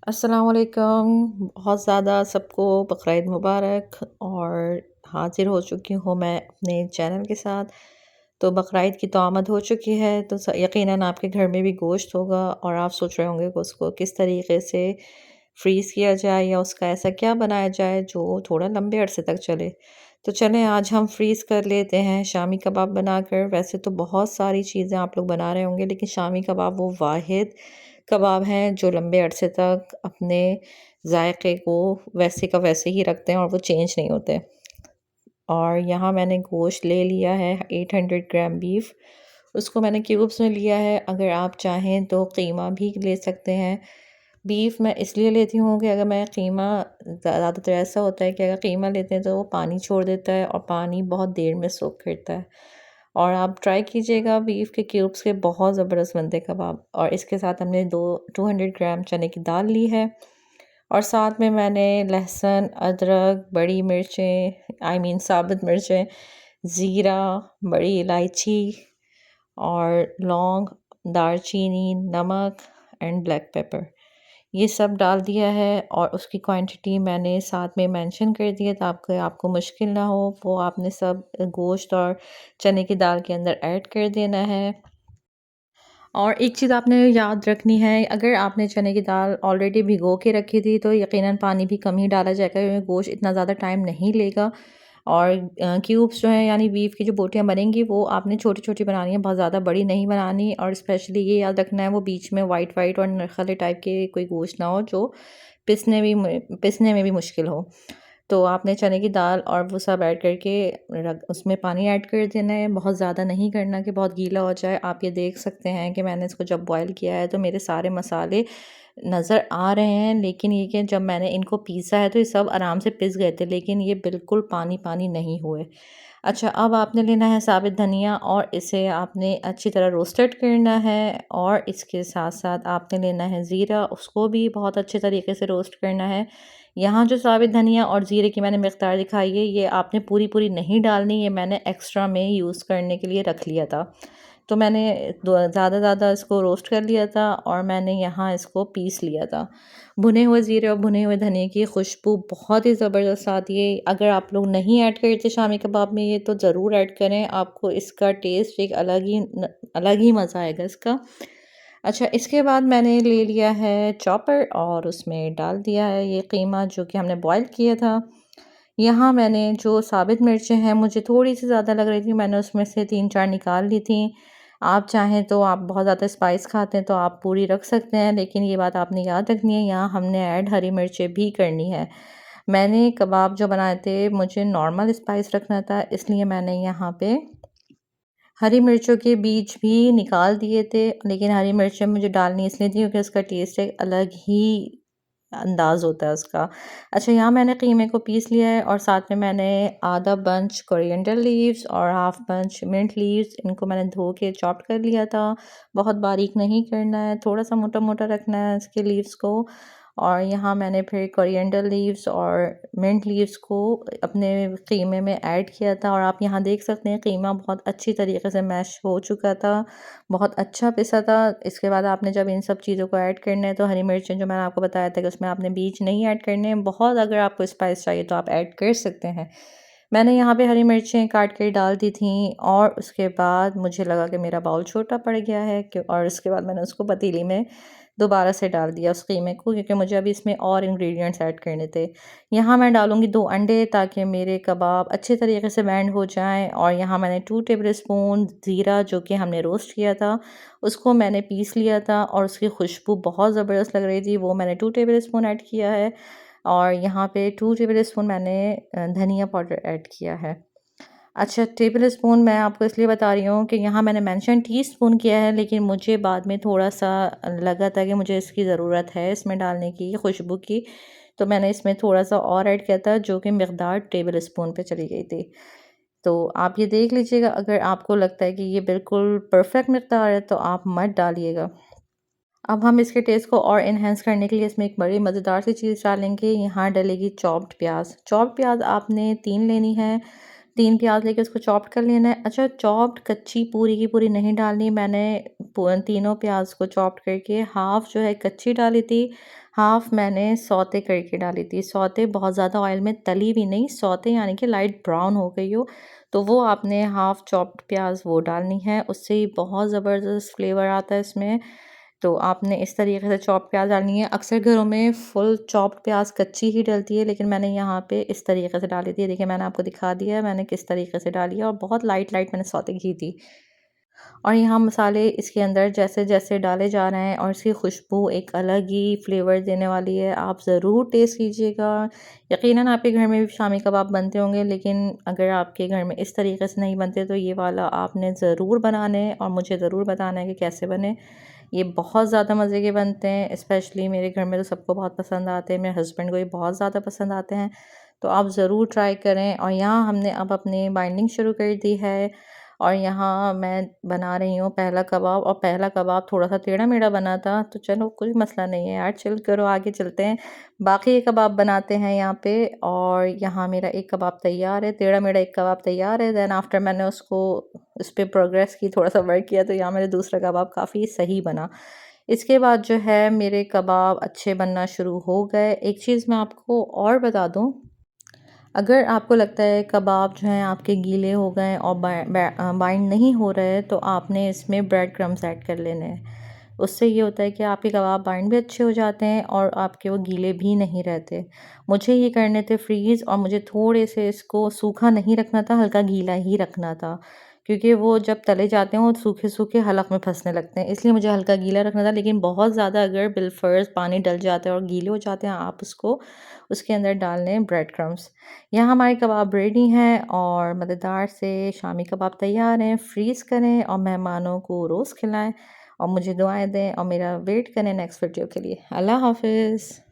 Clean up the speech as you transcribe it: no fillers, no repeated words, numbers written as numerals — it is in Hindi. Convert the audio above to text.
अस्सलाम वालेकुम। बहुत ज़्यादा सबको बकरीद मुबारक। और हाज़िर हो चुकी हूँ मैं अपने चैनल के साथ। तो बकरीद की तो आमद हो चुकी है, तो यकीनन आपके घर में भी गोश्त होगा और आप सोच रहे होंगे कि उसको किस तरीके से फ्रीज़ किया जाए या उसका ऐसा क्या बनाया जाए जो थोड़ा लंबे अरसे तक चले। तो चलें आज हम फ्रीज़ कर लेते हैं शामी कबाब बनाकर। वैसे तो बहुत सारी चीज़ें आप लोग बना रहे होंगे, लेकिन शामी कबाब वो वाहिद कबाब हैं जो लंबे अरसे तक अपने जायके को वैसे का वैसे ही रखते हैं और वो चेंज नहीं होते। और यहाँ मैंने गोश्त ले लिया है 800 ग्राम बीफ। उसको मैंने क्यूब्स में लिया है। अगर आप चाहें तो कीमा भी ले सकते हैं। बीफ मैं इसलिए लेती हूँ कि अगर मैं कीमा ज़्यादातर ऐसा होता है कि अगर कीमा लेते हैं तो वो पानी छोड़ देता है और पानी बहुत देर में सोख करता है। और आप ट्राई कीजिएगा बीफ के क्यूब्स के बहुत ज़बरदस्त बनते हैं कबाब। और इसके साथ हमने 200 ग्राम चने की दाल ली है। और साथ में मैंने लहसुन, अदरक, बड़ी मिर्चें साबुत मिर्चें, ज़ीरा, बड़ी इलायची और लौंग, दालचीनी, नमक एंड ब्लैक पेपर, ये सब डाल दिया है। और उसकी क्वांटिटी मैंने साथ में मेंशन कर दी है ताकि आपको मुश्किल ना हो। वो आपने सब गोश्त और चने की दाल के अंदर ऐड कर देना है। और एक चीज़ आपने याद रखनी है, अगर आपने चने की दाल ऑलरेडी भिगो के रखी थी तो यकीनन पानी भी कम ही डाला जाएगा क्योंकि गोश्त इतना ज़्यादा टाइम नहीं लेगा। और क्यूब्स जो हैं यानी बीफ की जो बोटियाँ बनेंगी वो आपने छोटी-छोटी बनानी है, बहुत ज़्यादा बड़ी नहीं बनानी। और स्पेशली ये याद रखना है वो बीच में वाइट-वाइट और नरखले टाइप के कोई गोश्त ना हो जो पिसने में भी मुश्किल हो। तो आपने चने की दाल और वो सब ऐड करके रख उसमें पानी ऐड कर देना है। बहुत ज़्यादा नहीं करना कि बहुत गीला हो जाए। आप ये देख सकते हैं कि मैंने इसको जब बॉयल किया है तो मेरे सारे मसाले नज़र आ रहे हैं, लेकिन ये कि जब मैंने इनको पीसा है तो ये सब आराम से पिस गए थे, लेकिन ये बिल्कुल पानी-पानी नहीं हुए। अच्छा, अब आपने लेना है साबित धनिया और इसे आपने अच्छी तरह रोस्टेड करना है। और इसके साथ-साथ आपने लेना है ज़ीरा, उसको भी बहुत अच्छे तरीके से रोस्ट करना है। यहाँ जो साबित धनिया और ज़ीरे की मैंने मिक़दार दिखाई है, ये आपने पूरी-पूरी नहीं डालनी, ये मैंने एक्स्ट्रा में यूज़ करने के लिए रख लिया था। तो मैंने दो ज़्यादा इसको रोस्ट कर लिया था और मैंने यहाँ इसको पीस लिया था। भुने हुए ज़ीरे और भुने हुए धनिये की खुशबू बहुत ही ज़बरदस्त आती है। अगर आप लोग नहीं ऐड करते शामी कबाब में ये तो ज़रूर ऐड करें, आपको इसका टेस्ट एक अलग ही मज़ा आएगा इसका। अच्छा, इसके बाद मैंने ले लिया है चॉपर और उसमें डाल दिया है ये कीमा जो कि हमने बॉयल किया था। यहाँ मैंने जो साबित मिर्चें हैं मुझे थोड़ी-सी ज़्यादा लग रही थी, मैंने उसमें से 3-4 निकाल ली थी। आप चाहें तो आप बहुत ज़्यादा स्पाइस खाते हैं तो आप पूरी रख सकते हैं, लेकिन ये बात आपने याद रखनी है यहाँ हमने ऐड हरी मिर्चें भी करनी है। मैंने कबाब जो बनाए थे मुझे नॉर्मल स्पाइस रखना था, इसलिए मैंने यहाँ पे हरी मिर्चों के बीज भी निकाल दिए थे, लेकिन हरी मिर्चें मुझे डालनी इसलिए थी क्योंकि उसका टेस्ट एक अलग ही अंदाज़ होता है उसका। अच्छा, यहाँ मैंने कीमे को पीस लिया है और साथ में मैंने आधा बंच कोरिएंडर लीव्स और हाफ़ बंच मिंट लीव्स, इनको मैंने धो के चॉप कर लिया था। बहुत बारीक नहीं करना है, थोड़ा-सा मोटा-मोटा रखना है इसके लीव्स को। और यहाँ मैंने फिर कोरिएंडर लीव्स और मिंट लीव्स को अपने कीमे में ऐड किया था। और आप यहाँ देख सकते हैं कीमा बहुत अच्छी तरीके से मैश हो चुका था, बहुत अच्छा पिसा था। इसके बाद आपने जब इन सब चीज़ों को ऐड करना है तो हरी मिर्चें जो मैंने आपको बताया था कि उसमें आपने बीज नहीं ऐड करने हैं, बहुत अगर आपको स्पाइस चाहिए तो आप ऐड कर सकते हैं। मैंने यहाँ पे हरी मिर्चें काट के डाल दी थी और उसके बाद मुझे लगा कि मेरा बाउल छोटा पड़ गया है और उसके बाद मैंने उसको पतीली में दोबारा से डाल दिया उस कीमे को, क्योंकि मुझे अभी इसमें और इंग्रेडिएंट्स ऐड करने थे। यहाँ मैं डालूँगी 2 अंडे ताकि मेरे कबाब अच्छे तरीके से बैंड हो जाएँ। और यहाँ मैंने 2 टेबलस्पून ज़ीरा जो कि हमने रोस्ट किया था, उसको मैंने पीस लिया था और उसकी खुशबू बहुत ज़बरदस्त लग रही थी, वो मैंने 2 टेबलस्पून ऐड किया है। और यहाँ पे 2 टेबलस्पून मैंने धनिया पाउडर ऐड किया है। अच्छा, टेबलस्पून मैं आपको इसलिए बता रही हूँ कि यहाँ मैंने मेंशन टीस्पून किया है, लेकिन मुझे बाद में थोड़ा-सा लगा था कि मुझे इसकी ज़रूरत है इसमें डालने की खुशबू की, तो मैंने इसमें थोड़ा-सा और ऐड किया था जो कि मिक़दार टेबलस्पून पे चली गई थी। तो आप ये देख लीजिएगा, अगर आपको लगता है कि ये बिल्कुल परफ़ेक्ट मिक़दार है तो आप मत डालिएगा। अब हम इसके टेस्ट को और एनहांस करने के लिए इसमें एक बड़ी मज़ेदार सी चीज़ डालेंगे, यहाँ डलेगी चॉप्ड प्याज़। चॉप्ड प्याज़ आपने 3 लेनी है। 3 प्याज़ लेके उसको चॉप्ड कर लेना है। अच्छा, चॉप्ड कच्ची पूरी की पूरी नहीं डालनी, मैंने तीनों प्याज़ को चॉप्ड करके हाफ़ जो है कच्ची डाली थी, हाफ़ मैंने सौते करके डाली थी। सौते बहुत ज़्यादा ऑयल में तली भी नहीं, सौते यानी कि लाइट ब्राउन हो गई हो, तो वो आपने हाफ़ चॉप्ड प्याज़ वो डालनी है, उससे बहुत ज़बरदस्त फ्लेवर आता है इसमें। तो आपने इस तरीके से चॉप्ड प्याज़ डालनी है। अक्सर घरों में फुल चॉप्ड प्याज़ कच्ची ही डलती है, लेकिन मैंने यहाँ पे इस तरीके से डाली थी। देखिए, मैंने आपको दिखा दिया है मैंने किस तरीके से डाली है, और बहुत लाइट मैंने सौते की थी। और यहाँ मसाले इसके अंदर जैसे-जैसे डाले जा रहे हैं और इसकी खुशबू एक अलग ही फ्लेवर देने वाली है। आप ज़रूर टेस्ट कीजिएगा। यकीनन आपके घर में भी शामी कबाब बनते होंगे, लेकिन अगर आपके घर में इस तरीके से नहीं बनते तो ये वाला आपने ज़रूर बनाने हैं और मुझे ज़रूर बताना है कि कैसे बने। ये बहुत ज़्यादा मज़े के बनते हैं, स्पेशली मेरे घर में तो सबको बहुत पसंद आते हैं, मेरे हस्बैंड को भी बहुत ज़्यादा पसंद आते हैं। तो आप ज़रूर ट्राई करें। और यहाँ हमने अब अपनी बाइंडिंग शुरू कर दी है, और यहाँ मैं बना रही हूँ पहला कबाब, और पहला कबाब थोड़ा-सा टेढ़ा-मेढ़ा बना था, तो चलो कोई मसला नहीं है यार, चिल करो, आगे चलते हैं। बाकी कबाब बनाते हैं यहाँ पे, और यहाँ मेरा एक कबाब तैयार है, टेढ़ा-मेढ़ा एक कबाब तैयार है। देन आफ्टर मैंने उसको उस पे प्रोग्रेस की, थोड़ा-सा वर्क किया, तो यहाँ मेरा दूसरा कबाब काफ़ी सही बना। इसके बाद जो है मेरे कबाब अच्छे बनना शुरू हो गए। एक चीज़ मैं आपको और बता दूँ, अगर आपको लगता है कबाब जो हैं आपके गीले हो गए और बाइंड नहीं हो रहे, तो आपने इसमें ब्रेड क्रम्स ऐड कर लेने हैं। उससे ये होता है कि आपके कबाब बाइंड भी अच्छे हो जाते हैं और आपके वो गीले भी नहीं रहते। मुझे ये करने थे फ्रीज़, और मुझे थोड़े से इसको सूखा नहीं रखना था, हल्का गीला ही रखना था। क्योंकि वो जब तले जाते हैं वो सूखे-सूखे हलक में फँसने लगते हैं, इसलिए मुझे हल्का गीला रखना था। लेकिन बहुत ज़्यादा अगर बिलफ़र्ज़ पानी डल जाता है और गीले हो जाते हैं, आप उसको उसके अंदर डाल लें ब्रेड क्रम्स। यहाँ हमारे कबाब रेडी हैं और मज़ेदार से शामी कबाब तैयार हैं। फ्रीज़ करें और मेहमानों को रोज़ खिलाएँ, और मुझे दुआएँ दें और मेरा वेट करें नेक्स्ट वीडियो के लिए। अल्लाह हाफ़िज़।